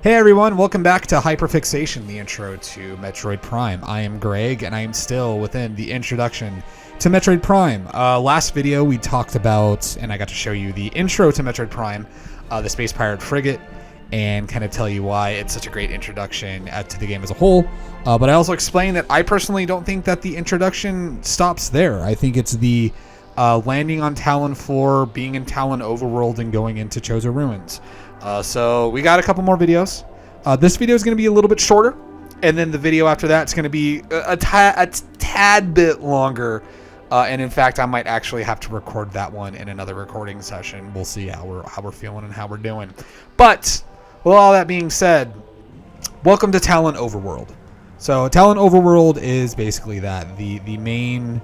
Hey everyone, welcome back to Fixation, the intro to Metroid Prime. I am Greg, and I am still within the introduction to Metroid Prime. Last video we talked about, and I got to show you the intro to Metroid Prime, the Space Pirate Frigate, and kind of tell you why it's such a great introduction to the game as a whole. But I also explained that I personally don't think that the introduction stops there. I think it's the landing on Tallon 4, being in Tallon Overworld, and going into Chozo Ruins. So we got a couple more videos. This video is going to be a little bit shorter, and then the video after that is going to be a tad bit longer. And in fact, I might actually have to record that one in another recording session. We'll see how we're feeling and how we're doing. But with all that being said, welcome to Tallon Overworld. So Tallon Overworld is basically that the main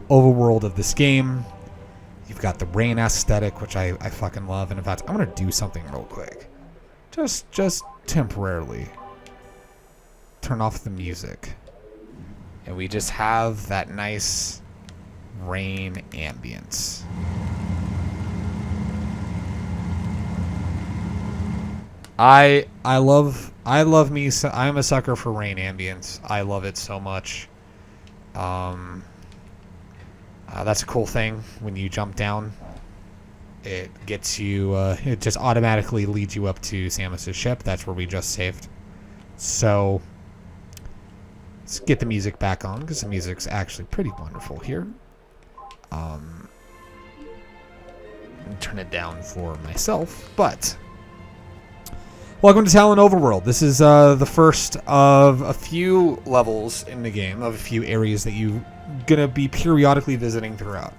overworld of this game. You've got the rain aesthetic, which I fucking love. And in fact, I'm going to do something real quick. Just temporarily turn off the music. And we just have that nice rain ambience. I love me. I'm a sucker for rain ambience. I love it so much. That's a cool thing when you jump down. It gets you, it just automatically leads you up to Samus's ship. That's where we just saved. So, let's get the music back on, because the music's actually pretty wonderful here. And turn it down for myself, but welcome to Tallon Overworld. This is the first of a few levels in the game, of a few areas that you're going to be periodically visiting throughout.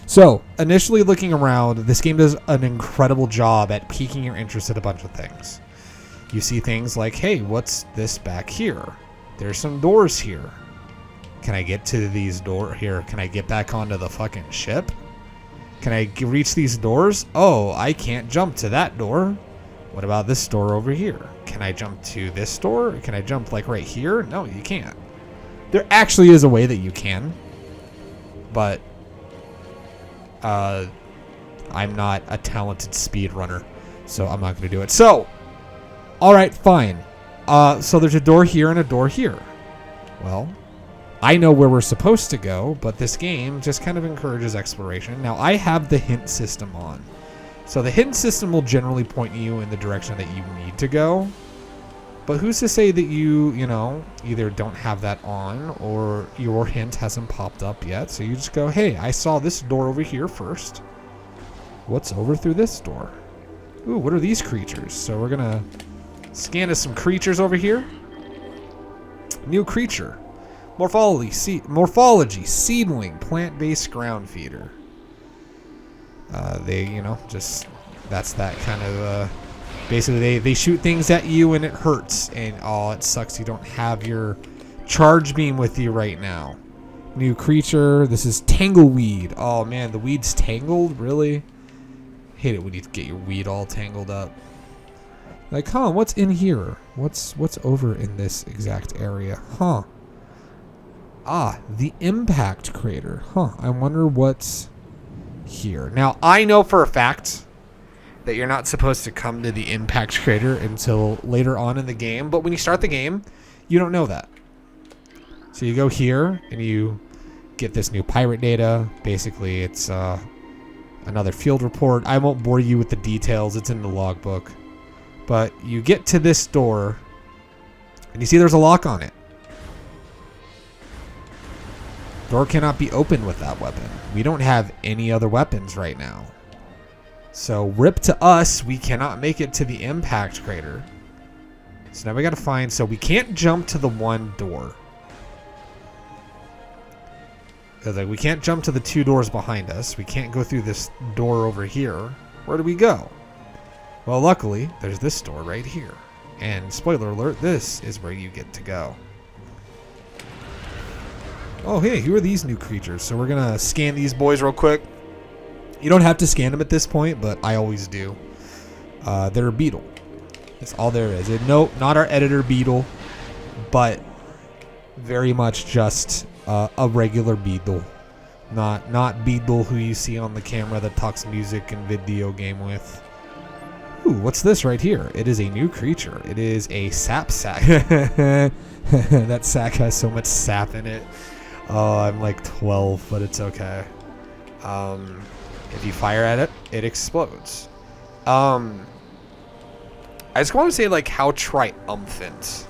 So, initially looking around, this game does an incredible job at piquing your interest in a bunch of things. You see things like, hey, what's this back here? There's some doors here. Can I get to these doors here? Can I get back onto the fucking ship? Can I reach these doors? Oh, I can't jump to that door. What about this door over here? Can I jump to this door? Can I jump like right here? No, you can't. There actually is a way that you can, but I'm not a talented speedrunner, so I'm not going to do it. So, alright, fine. So there's a door here and a door here. Well, I know where we're supposed to go, but this game just kind of encourages exploration. Now, I have the hint system on. So the hint system will generally point you in the direction that you need to go. But who's to say that you either don't have that on or your hint hasn't popped up yet. So you just go, hey, I saw this door over here first. What's over through this door? Ooh, what are these creatures? So we're going to scan to some creatures over here. New creature. Morphology, seedling, plant-based ground feeder. That's that kind of, basically they shoot things at you and it hurts, and oh, it sucks you don't have your charge beam with you right now. New creature, this is tangleweed. Oh man, the weed's tangled, really? Hate it when you get your weed all tangled up. Like, huh, what's in here? What's over in this exact area? Huh. Ah, the impact crater. Huh, I wonder what's here. Now, I know for a fact that you're not supposed to come to the impact crater until later on in the game, but when you start the game, you don't know that. So you go here and you get this new pirate data. Basically, it's another field report. I won't bore you with the details. It's in the logbook. But you get to this door and you see there's a lock on it. Door cannot be opened with that weapon. We don't have any other weapons right now. So, rip to us, we cannot make it to the impact crater. So now we gotta find, so we can't jump to the one door. Because we can't jump to the two doors behind us. We can't go through this door over here. Where do we go? Well, luckily, there's this door right here. And spoiler alert, this is where you get to go. Oh, hey, who are these new creatures? So we're gonna scan these boys real quick. You don't have to scan them at this point, but I always do. They're a beetle. That's all there is. No, not our editor beetle, but very much just a regular beetle. Not beetle who you see on the camera that talks music and video game with. Ooh, what's this right here? It is a new creature. It is a sap sack. That sack has so much sap in it. Oh, I'm like 12, but it's okay. If you fire at it, it explodes. I just want to say, like, how triumphant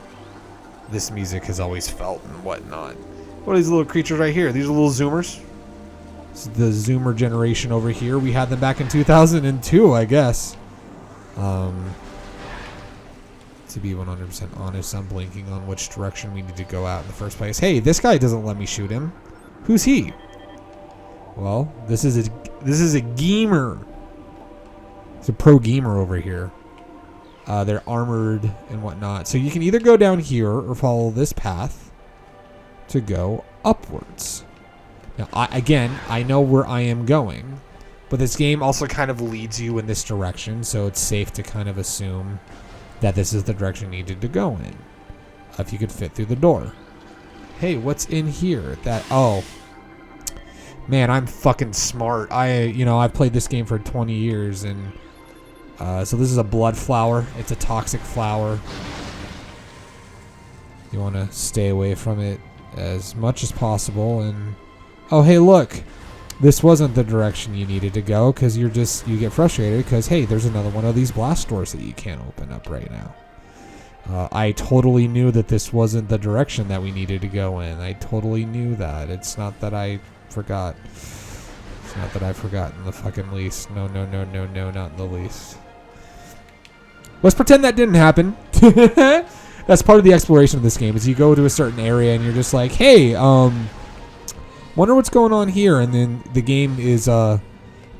this music has always felt and whatnot. What are these little creatures right here? These are little zoomers. This is the zoomer generation over here. We had them back in 2002, I guess. To be 100% honest, I'm blanking on which direction we need to go out in the first place. Hey, this guy doesn't let me shoot him. Who's he? Well, this is a gamer. It's a pro gamer over here. They're armored and whatnot. So you can either go down here or follow this path to go upwards. Now, I know where I am going, but this game also kind of leads you in this direction, so it's safe to kind of assume that this is the direction you needed to go in. If you could fit through the door. Hey, what's in here? Oh. Man, I'm fucking smart. I've played this game for 20 years, and so this is a blood flower. It's a toxic flower. You want to stay away from it as much as possible. And oh, hey, look, this wasn't the direction you needed to go, because you get frustrated because, hey, there's another one of these blast doors that you can't open up right now. I totally knew that this wasn't the direction that we needed to go in. I totally knew that. It's not that I forgot. It's not that I forgot in the fucking least. No, not in the least. Let's pretend that didn't happen. That's part of the exploration of this game, is you go to a certain area and you're just like, hey, wonder what's going on here. And then the game is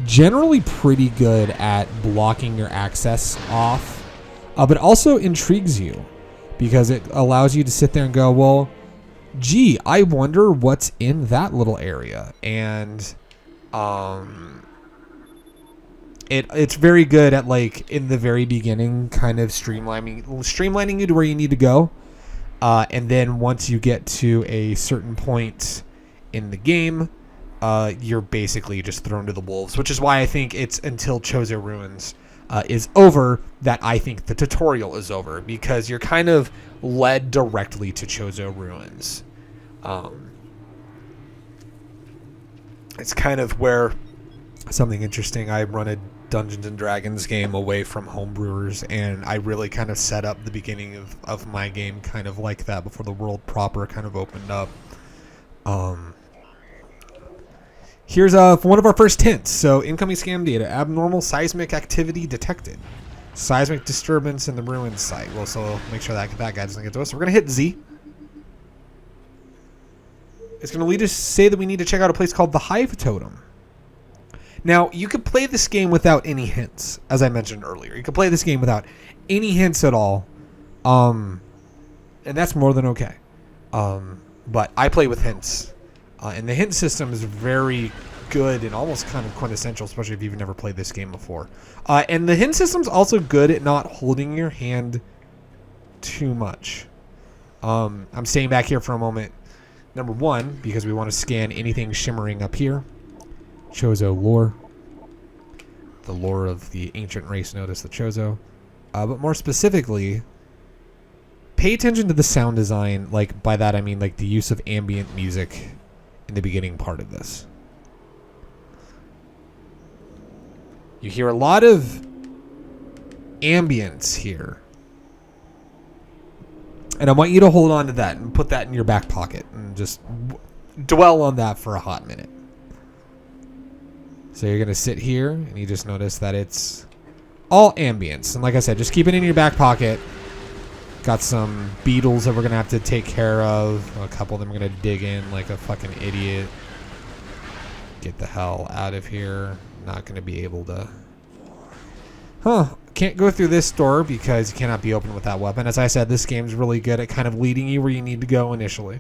generally pretty good at blocking your access off. But also intrigues you because it allows you to sit there and go, well, gee, I wonder what's in that little area. And it's very good at, like, in the very beginning, kind of streamlining you to where you need to go. And then once you get to a certain point in the game, you're basically just thrown to the wolves, which is why I think it's until Chozo Ruins is over that I think the tutorial is over, because you're kind of led directly to Chozo Ruins. It's kind of where something interesting. I run a Dungeons and Dragons game away from homebrewers, and I really kind of set up the beginning of my game kind of like that before the world proper kind of opened up. Here's one of our first hints. So, incoming scam data. Abnormal seismic activity detected. Seismic disturbance in the ruins site. Well, so make sure that guy doesn't get to us. So we're going to hit Z. It's going to lead us to say that we need to check out a place called the Hive Totem. Now, you could play this game without any hints, as I mentioned earlier. You could play this game without any hints at all. And that's more than okay. But I play with hints. And the hint system is very good and almost kind of quintessential, especially if you've never played this game before. And the hint system's also good at not holding your hand too much. I'm staying back here for a moment. Number one, because we want to scan anything shimmering up here. Chozo lore. The lore of the ancient race known as the Chozo. But more specifically, pay attention to the sound design. Like, by that I mean, like, the use of ambient music in the beginning part of this. You hear a lot of ambience here. And I want you to hold on to that and put that in your back pocket and just dwell on that for a hot minute. So you're going to sit here and you just notice that it's all ambience. And like I said, just keep it in your back pocket. Got some beetles that we're going to have to take care of. A couple of them are going to dig in like a fucking idiot. Get the hell out of here. Not going to be able to... Can't go through this door because you cannot be opened with that weapon. As I said, this game's really good at kind of leading you where you need to go initially.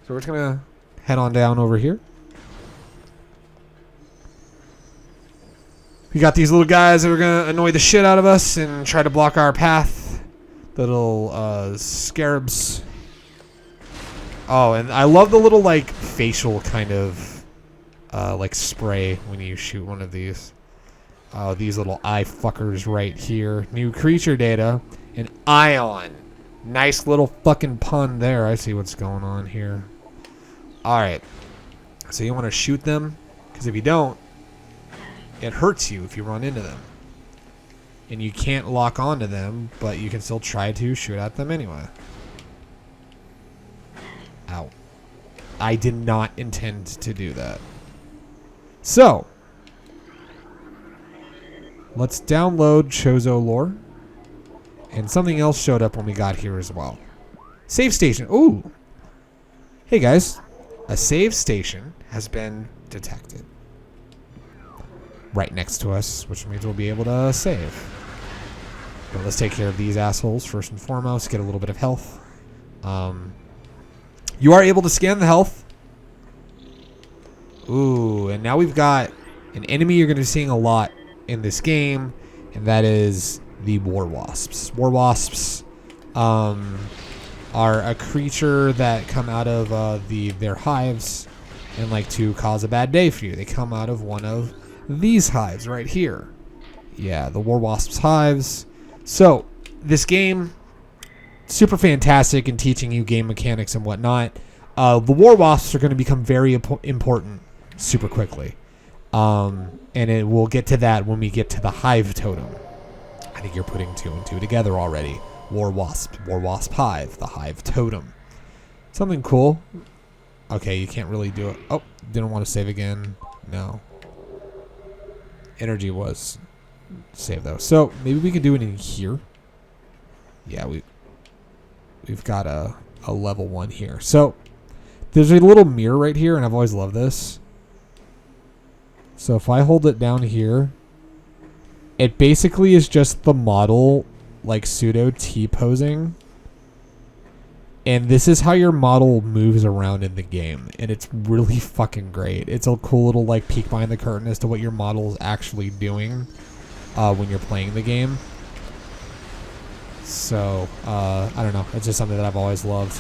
So we're just going to head on down over here. We got these little guys that are going to annoy the shit out of us and try to block our path. Little scarabs. Oh, and I love the little, like, facial kind of, like, spray when you shoot one of these. Oh, these little eye fuckers right here. New creature data. An ion. Nice little fucking pun there. I see what's going on here. Alright. So you want to shoot them? Because if you don't, it hurts you if you run into them. And you can't lock onto them, but you can still try to shoot at them anyway. Ow. I did not intend to do that. So, let's download Chozo lore. And something else showed up when we got here as well. Save station. Ooh. Hey guys. A save station has been detected. Right next to us, which means we'll be able to save. But let's take care of these assholes first and foremost. Get a little bit of health. You are able to scan the health. Ooh, and now we've got an enemy you're going to be seeing a lot in this game, and that is the war wasps. War wasps are a creature that come out of their hives and like to cause a bad day for you. They come out of one of these hives right here. Yeah, the war wasps hives. So this game, super fantastic in teaching you game mechanics and whatnot. The war wasps are going to become very important super quickly. And we'll get to that when we get to the hive totem. I think you're putting 2 and 2 together already. War wasp hive, the hive totem. Something cool. Okay, you can't really do it. Oh, didn't want to save again. No. Energy was saved though. So maybe we can do it in here. Yeah, we've got a level 1 here. So there's a little mirror right here, and I've always loved this. So if I hold it down here, it basically is just the model like pseudo T-posing. And this is how your model moves around in the game. And it's really fucking great. It's a cool little like peek behind the curtain as to what your model is actually doing when you're playing the game. So, I don't know. It's just something that I've always loved.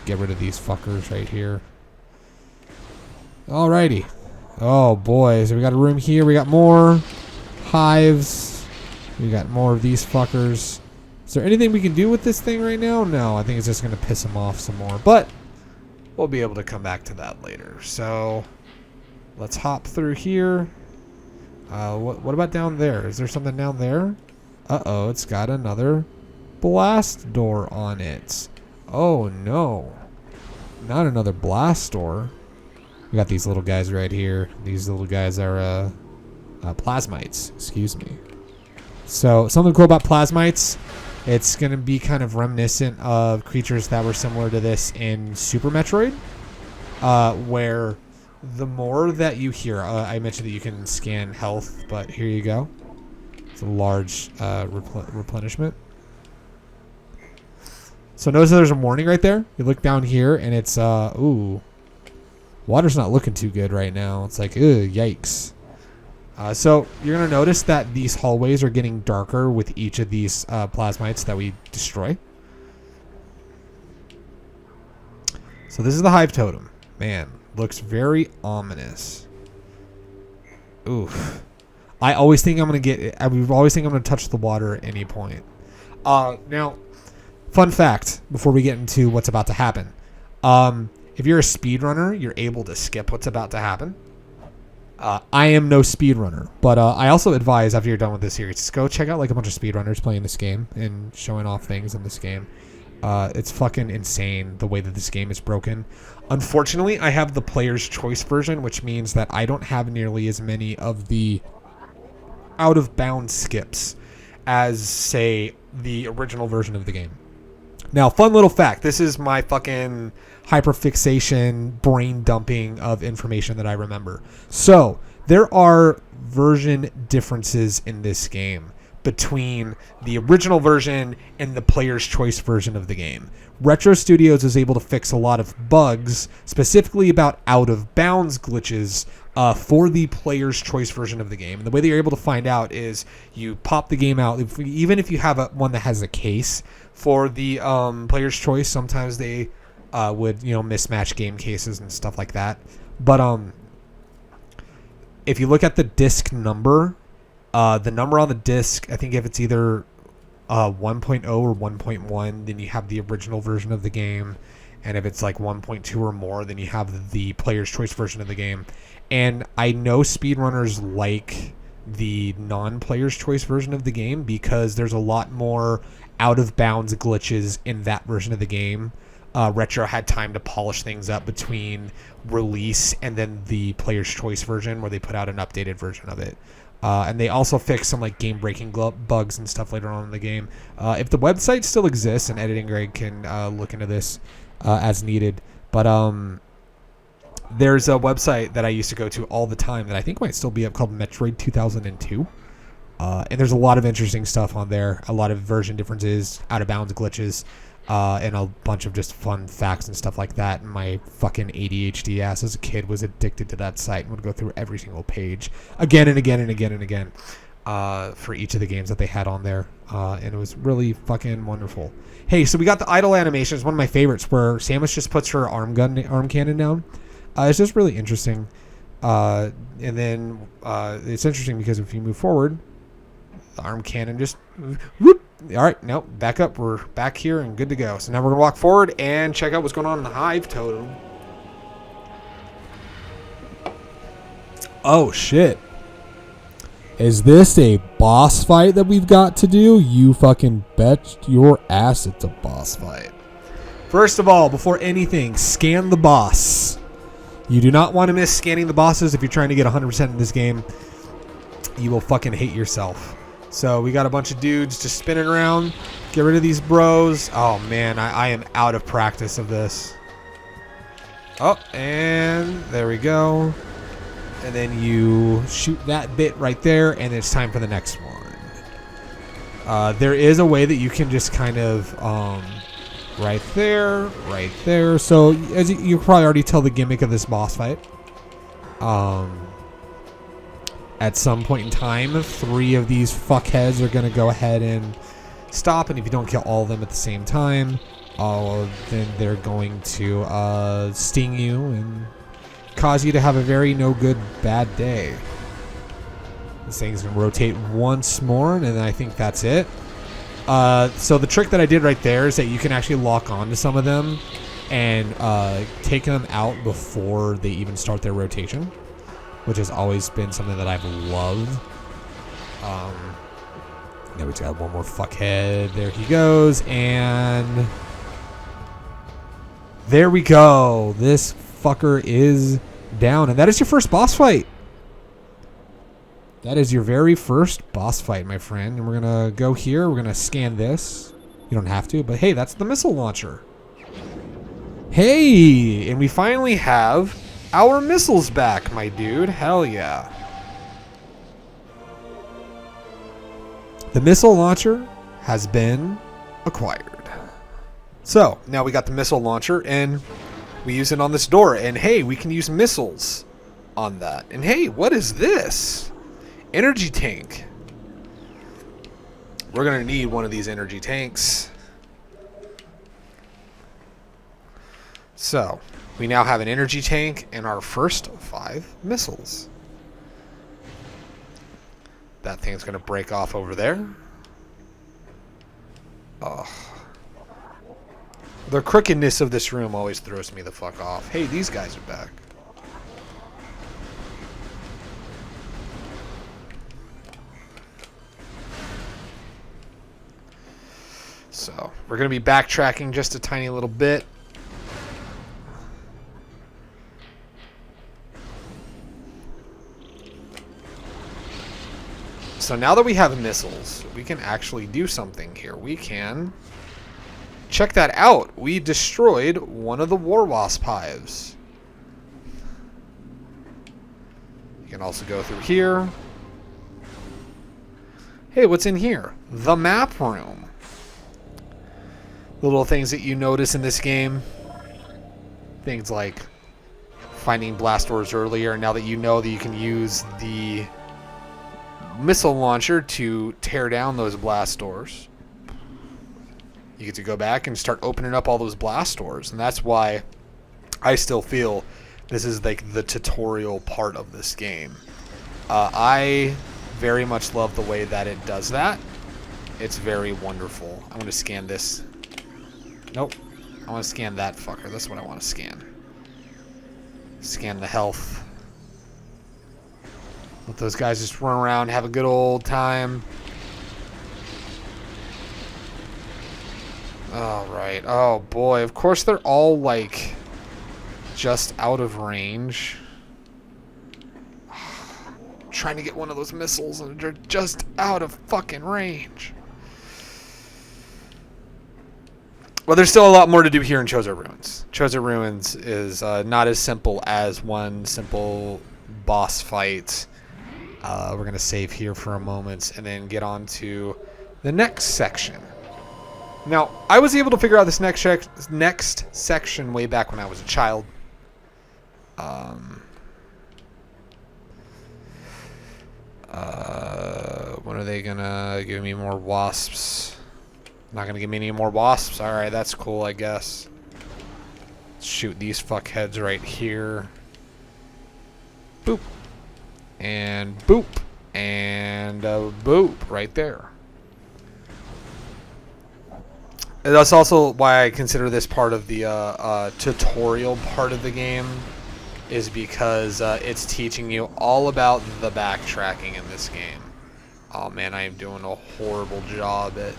Get rid of these fuckers right here. Alrighty. Oh boy, so we got a room here. We got more hives. We got more of these fuckers. Is there anything we can do with this thing right now? No, I think it's just going to piss them off some more. But we'll be able to come back to that later. So let's hop through here. What about down there? Is there something down there? Uh-oh, it's got another blast door on it. Oh no. Not another blast door. We got these little guys right here. These little guys are plasmites. Excuse me. So something cool about plasmites. It's going to be kind of reminiscent of creatures that were similar to this in Super Metroid, where the more that you hear, I mentioned that you can scan health, but here you go. It's a large replenishment. So notice there's a warning right there. You look down here, and it's, ooh, water's not looking too good right now. It's like, ew, yikes. So you're going to notice that these hallways are getting darker with each of these plasmites that we destroy. So this is the hive totem. Man, looks very ominous. Oof. I always think I'm going to get... I always think I'm going to touch the water at any point. Now, fun fact, before we get into what's about to happen. If you're a speedrunner, you're able to skip what's about to happen. I am no speedrunner, but I also advise after you're done with this series, just go check out like a bunch of speedrunners playing this game and showing off things in this game. It's fucking insane the way that this game is broken. Unfortunately, I have the player's choice version, which means that I don't have nearly as many of the out-of-bounds skips as, say, the original version of the game. Now, fun little fact. This is my fucking hyperfixation brain dumping of information that I remember. So, there are version differences in this game between the original version and the player's choice version of the game. Retro Studios is able to fix a lot of bugs, specifically about out-of-bounds glitches for the player's choice version of the game. And the way that you're able to find out is you pop the game out. Even if you have one that has a case for the player's choice, sometimes they would mismatch game cases and stuff like that. But if you look at the disc number, the number on the disc, I think if it's either 1.0 or 1.1, then you have the original version of the game. And if it's like 1.2 or more, then you have the player's choice version of the game. And I know speedrunners like the non-player's choice version of the game because there's a lot more out-of-bounds glitches in that version of the game. Retro had time to polish things up between release and then the player's choice version where they put out an updated version of it. And they also fixed some like game-breaking bugs and stuff later on in the game. If the website still exists, and Editing Greg can look into this as needed, but there's a website that I used to go to all the time that I think might still be up called Metroid 2002. And there's a lot of interesting stuff on there, a lot of version differences, out-of-bounds glitches, and a bunch of just fun facts and stuff like that. And my fucking ADHD ass as a kid was addicted to that site and would go through every single page again and again and again and again for each of the games that they had on there. And it was really fucking wonderful. Hey, so we got the idle animation. It's one of my favorites where Samus just puts her arm cannon down. It's just really interesting. And then it's interesting because if you move forward, the arm cannon just whoop. All right, nope, back up. We're back here and good to go. So now we're going to walk forward and check out what's going on in the Hive Totem. Oh, shit. Is this a boss fight that we've got to do? You fucking bet your ass it's a boss fight. First of all, before anything, scan the boss. You do not want to miss scanning the bosses if you're trying to get 100% in this game. You will fucking hate yourself. So we got a bunch of dudes just spinning around. Get rid of these bros. Oh, man, I am out of practice of this. Oh, and there we go. And then you shoot that bit right there, and it's time for the next one. There is a way that you can just kind of... right there. So, as you probably already tell the gimmick of this boss fight. At some point in time, 3 of these fuckheads are going to go ahead and stop. And if you don't kill all of them at the same time, then they're going to sting you and cause you to have a very no good bad day. This thing's going to rotate once more, and then I think that's it. So the trick that I did right there is that you can actually lock on to some of them and take them out before they even start their rotation, which has always been something that I've loved. Now we just got one more fuckhead. There he goes, and there we go. This fucker is down, and that is your first boss fight. That is your very first boss fight, my friend. And we're going to go here. We're going to scan this. You don't have to, but hey, that's the missile launcher. Hey, and we finally have our missiles back, my dude. Hell yeah. The missile launcher has been acquired. So, now we got the missile launcher, and we use it on this door. And hey, we can use missiles on that. And hey, what is this? Energy tank. We're going to need one of these energy tanks. So, we now have an energy tank and our first 5 missiles. That thing's going to break off over there. Oh. The crookedness of this room always throws me the fuck off. Hey, these guys are back. So, we're going to be backtracking just a tiny little bit. So now that we have missiles, we can actually do something here. We can... check that out. We destroyed one of the War Wasp hives. You can also go through here. Hey, what's in here? The map room. Little things that you notice in this game. Things like finding blast doors earlier. Now that you know that you can use the missile launcher to tear down those blast doors, you get to go back and start opening up all those blast doors. And that's why I still feel this is like the tutorial part of this game. I very much love the way that it does that. It's very wonderful. I want to scan this. Nope. I want to scan that fucker. That's what I want to scan. Scan the health. Let those guys just run around, have a good old time. Alright. Oh, boy. Of course, they're all, like, just out of range. I'm trying to get one of those missiles, and they're just out of fucking range. Well, there's still a lot more to do here in Chozo Ruins. Chozo Ruins is not as simple as one simple boss fight. We're going to save here for a moment and then get on to the next section. Now, I was able to figure out this next section way back when I was a child. When are they going to give me more wasps? Not going to give me any more wasps? Alright, that's cool, I guess. Let's shoot these fuckheads right here. Boop. And boop. And boop right there. And that's also why I consider this part of the tutorial part of the game, is because it's teaching you all about the backtracking in this game. Oh man, I am doing a horrible job at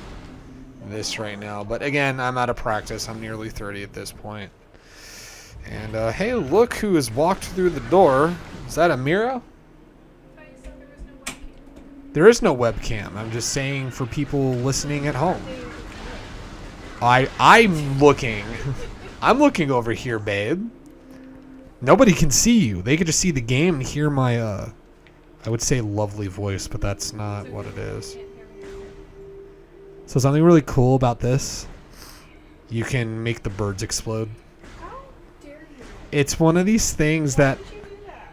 this right now. But again, I'm out of practice. I'm nearly 30 at this point. And hey, look who has walked through the door. Is that Amira? There is no webcam. I'm just saying for people listening at home. I'm looking. I'm looking over here, babe. Nobody can see you. They can just see the game and hear my, I would say lovely voice, but that's not what it is. So something really cool about this, you can make the birds explode. It's one of these things that,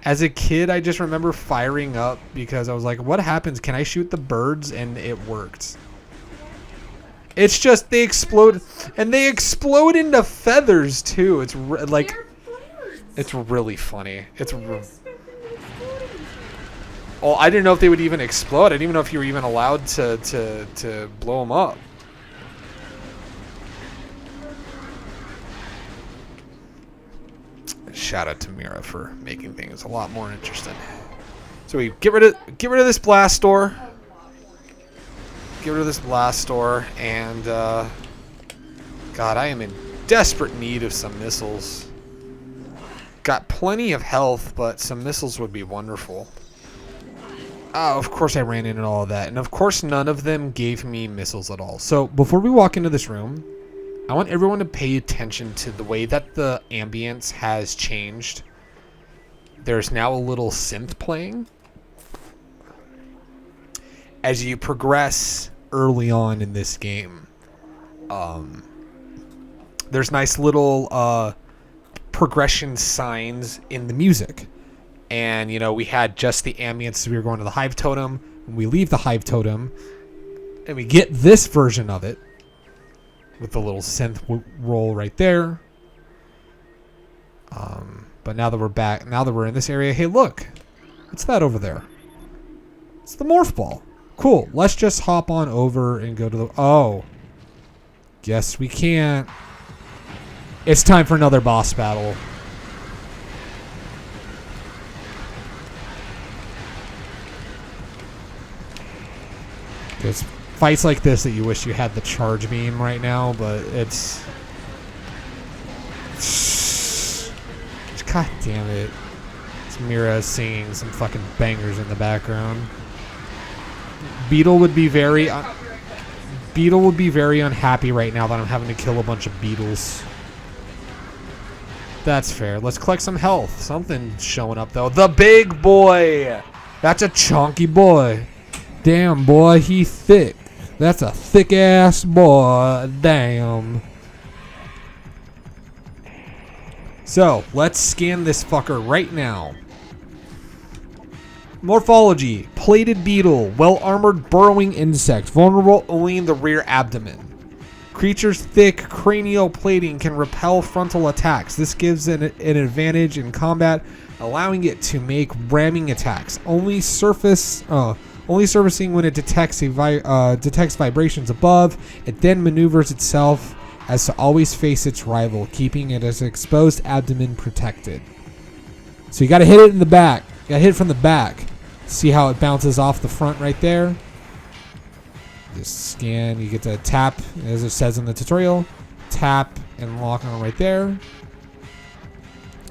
as a kid, I just remember firing up because I was like, what happens? Can I shoot the birds? And it worked. It's just, they explode, and they explode into feathers, too. It's like, it's really funny. Oh, I didn't know if they would even explode. I didn't even know if you were even allowed to blow them up. Shout out to Mira for making things a lot more interesting. So we get rid of this blast door. Get rid of this blast door, and God, I am in desperate need of some missiles. Got plenty of health, but some missiles would be wonderful. Oh, of course I ran into all of that, and of course none of them gave me missiles at all. So before we walk into this room, I want everyone to pay attention to the way that the ambience has changed. There's now a little synth playing. As you progress early on in this game, there's nice little progression signs in the music. And, you know, we had just the ambience as we were going to the Hive Totem. When we leave the Hive Totem, and we get this version of it, with the little synth roll right there. But now that we're back, now that we're in this area, hey, look. What's that over there? It's the Morph Ball. Cool. Let's just hop on over and go to the... Oh. Guess we can't. It's time for another boss battle. It's fights like this that you wish you had the charge beam right now, but it's... God damn it. It's Mira singing some fucking bangers in the background. Beetle would be very unhappy right now that I'm having to kill a bunch of beetles. That's fair. Let's collect some health. Something's showing up though. The big boy! That's a chunky boy. Damn boy, he thick. That's a thick ass boy. Damn. So, let's scan this fucker right now. Morphology. Plated beetle. Well-armored burrowing insect. Vulnerable only in the rear abdomen. Creature's thick cranial plating can repel frontal attacks. This gives an advantage in combat, allowing it to make ramming attacks. Only surfacing when it detects detects vibrations above. It then maneuvers itself as to always face its rival, keeping it as exposed abdomen protected. So you got to hit it in the back. You got to hit it from the back. See how it bounces off the front right there? Just scan. You get to tap, as it says in the tutorial. Tap and lock on right there.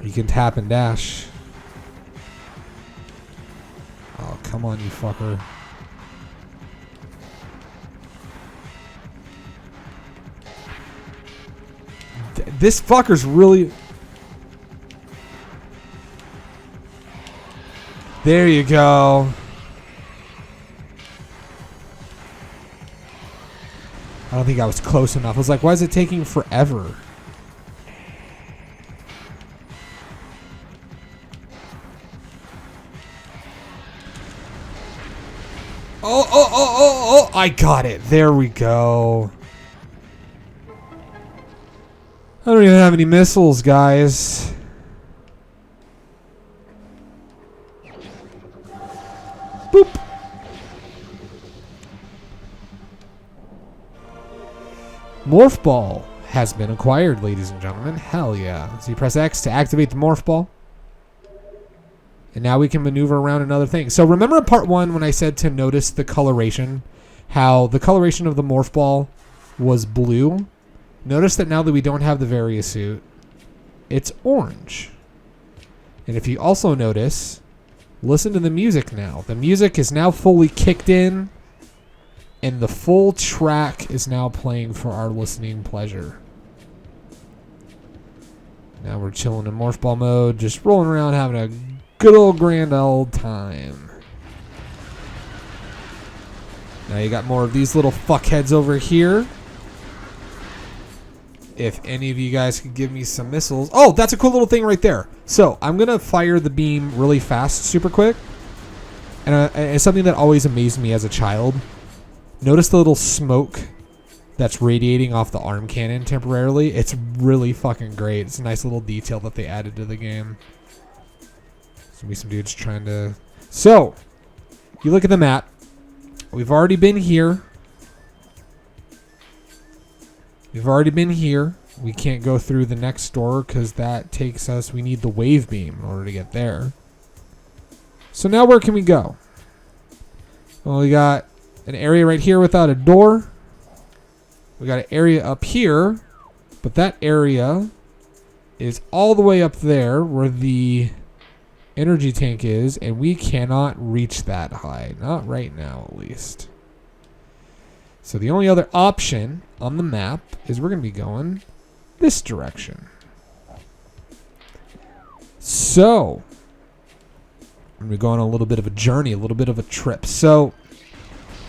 You can tap and dash. Oh, come on, you fucker. This fucker's really... There you go. I don't think I was close enough. I was like, why is it taking forever? Oh, I got it. There we go. I don't even have any missiles, guys. Boop. Morph Ball has been acquired, ladies and gentlemen. Hell yeah. So you press X to activate the Morph Ball. And now we can maneuver around another thing. So remember in part 1 when I said to notice the coloration? How the coloration of the Morph Ball was blue? Notice that now that we don't have the Variasuit, it's orange. And if you also notice, listen to the music now. The music is now fully kicked in, and the full track is now playing for our listening pleasure. Now we're chilling in Morph Ball mode, just rolling around having a good old grand old time. Now you got more of these little fuckheads over here. If any of you guys could give me some missiles. Oh, that's a cool little thing right there. So I'm going to fire the beam really fast, super quick. And it's something that always amazed me as a child. Notice the little smoke that's radiating off the arm cannon temporarily. It's really fucking great. It's a nice little detail that they added to the game. There's going to be some dudes trying to... So, you look at the map. We've already been here. We've already been here. We can't go through the next door because that takes us... We need the wave beam in order to get there. So now where can we go? Well, we got an area right here without a door. We got an area up here. But that area is all the way up there where the energy tank is. And we cannot reach that high. Not right now, at least. So the only other option on the map is we're going to be going this direction. So, I'm going to go on a little bit of a journey, a little bit of a trip. So,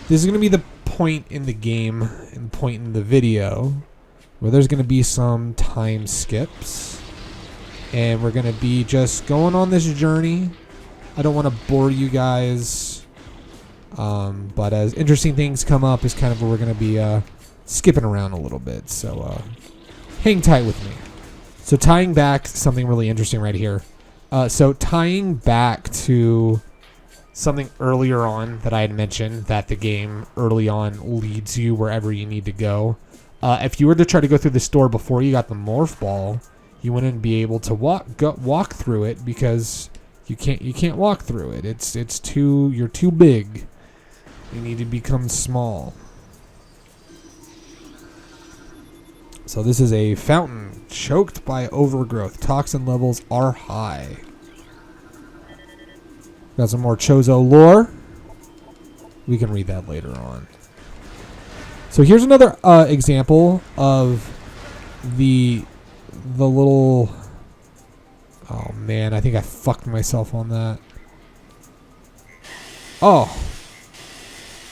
this is going to be the point in the game and point in the video where there's going to be some time skips. And we're going to be just going on this journey. I don't want to bore you guys. But as interesting things come up is kind of where we're going to be skipping around a little bit. So hang tight with me. So tying back something really interesting right here. So tying back to something earlier on that I had mentioned, that the game early on leads you wherever you need to go. If you were to try to go through this door before you got the Morph Ball, you wouldn't be able to walk through it because you can't walk through it. You're too big. You need to become small. So this is a fountain choked by overgrowth. Toxin levels are high. Got some more Chozo lore. We can read that later on. So here's another example of the little... Oh man, I think I fucked myself on that. Oh.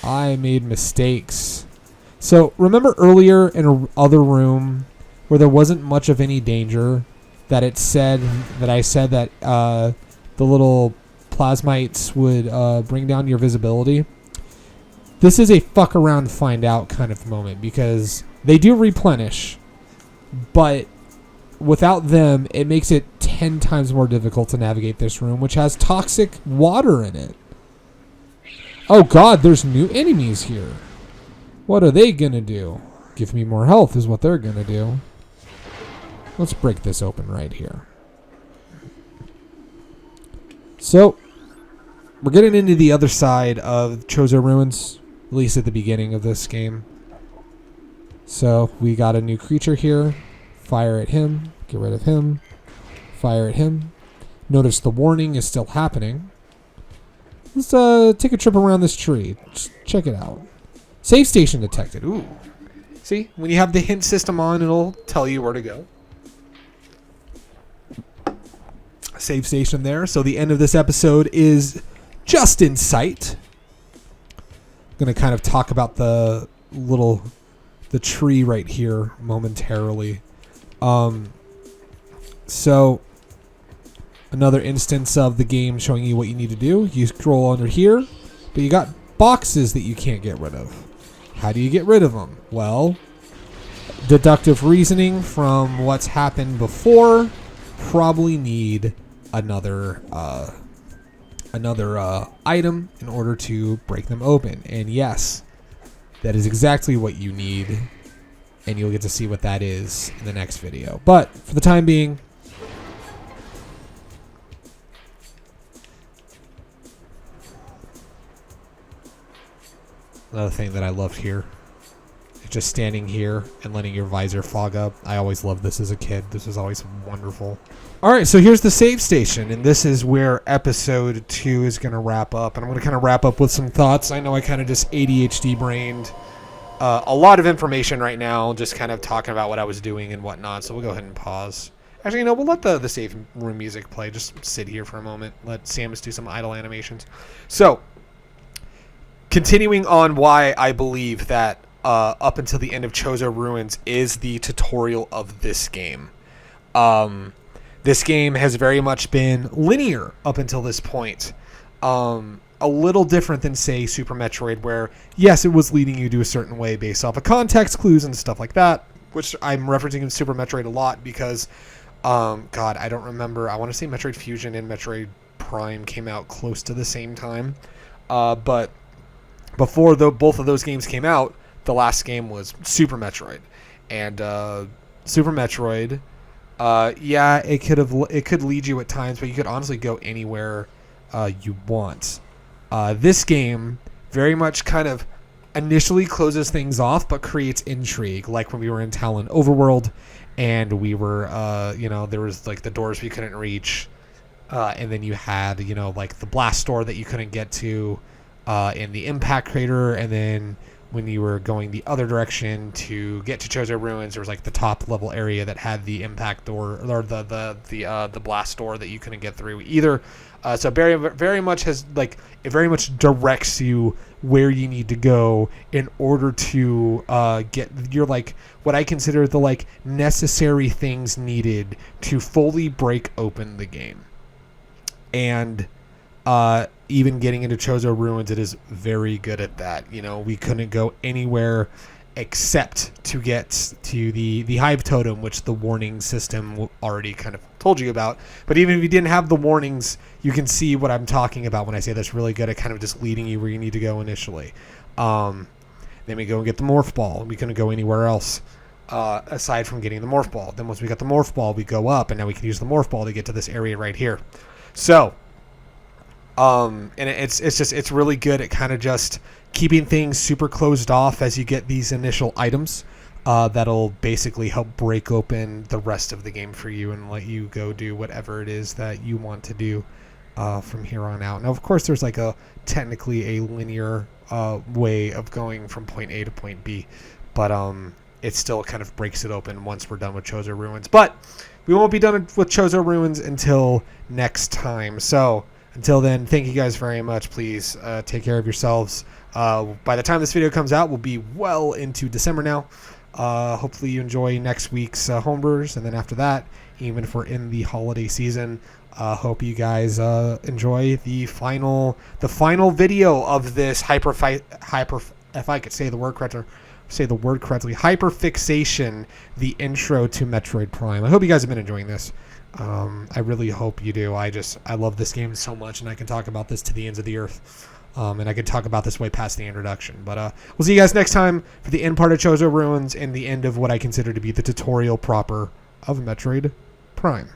I made mistakes. So remember earlier in another room where there wasn't much of any danger that I said that the little plasmites would bring down your visibility? This is a fuck around find out kind of moment because they do replenish, but without them it makes it 10 times more difficult to navigate this room, which has toxic water in it. Oh god, there's new enemies here. What are they gonna do? Give me more health is what they're gonna do. Let's break this open right here. So, we're getting into the other side of Chozo Ruins, at least at the beginning of this game. So, we got a new creature here. Fire at him. Get rid of him. Fire at him. Notice the warning is still happening. Let's take a trip around this tree. Just check it out. Save station detected. Ooh. See, when you have the hint system on, it'll tell you where to go. Save station there. So the end of this episode is just in sight. I'm going to kind of talk about the tree right here momentarily. So another instance of the game showing you what you need to do. You scroll under here, but you got boxes that you can't get rid of. How do you get rid of them? Well, deductive reasoning from what's happened before. Probably need another item in order to break them open. And yes, that is exactly what you need. And you'll get to see what that is in the next video. But for the time being, another thing that I loved here, just standing here and letting your visor fog up. I always loved this as a kid. This was always wonderful. All right, so here's the save station, and this is where episode 2 is going to wrap up. And I'm going to kind of wrap up with some thoughts. I know I kind of just ADHD brained a lot of information right now, just kind of talking about what I was doing and whatnot. So we'll go ahead and pause. Actually, you know, we'll let the save room music play. Just sit here for a moment. Let Samus do some idle animations. So, continuing on why I believe that up until the end of Chozo Ruins is the tutorial of this game. This game has very much been linear up until this point. A little different than, say, Super Metroid, where, yes, it was leading you to a certain way based off of context clues and stuff like that, which I'm referencing in Super Metroid a lot because, God, I don't remember. I want to say Metroid Fusion and Metroid Prime came out close to the same time. But before both of those games came out, the last game was Super Metroid. And Super Metroid, yeah, it could lead you at times, but you could honestly go anywhere you want. This game very much kind of initially closes things off, but creates intrigue, like when we were in Tallon Overworld, and we were, there was like the doors we couldn't reach, and then you had, like the blast door that you couldn't get to in the impact crater, and then when you were going the other direction to get to Chozo Ruins, there was like the top level area that had the impact door or the blast door that you couldn't get through either. So very, very much it very much directs you where you need to go in order to get your what I consider the necessary things needed to fully break open the game. And even getting into Chozo Ruins, it is very good at that. We couldn't go anywhere except to get to the Hive Totem, which the warning system already kind of told you about. But even if you didn't have the warnings, you can see what I'm talking about when I say that's really good at kind of just leading you where you need to go initially. Then we go and get the Morph Ball. We couldn't go anywhere else aside from getting the Morph Ball. Then once we got the Morph Ball, we go up, and now we can use the Morph Ball to get to this area right here. So, and it's really good at kind of just keeping things super closed off as you get these initial items that'll basically help break open the rest of the game for you and let you go do whatever it is that you want to do from here on out. Now, of course, there's technically a linear way of going from point A to point B, but it still kind of breaks it open once we're done with Chozo Ruins. But we won't be done with Chozo Ruins until next time. So until then, thank you guys very much. Please take care of yourselves. By the time this video comes out, we'll be well into December now. Hopefully you enjoy next week's homebrewers, and then after that, even if we're in the holiday season, hope you guys enjoy the final video of this if I could say the word correctly, Hyper Fixation, the intro to Metroid Prime. I hope you guys have been enjoying this. I really hope you do. I love this game so much, and I can talk about this to the ends of the earth. And I could talk about this way past the introduction. But we'll see you guys next time for the end part of Chozo Ruins and the end of what I consider to be the tutorial proper of Metroid Prime.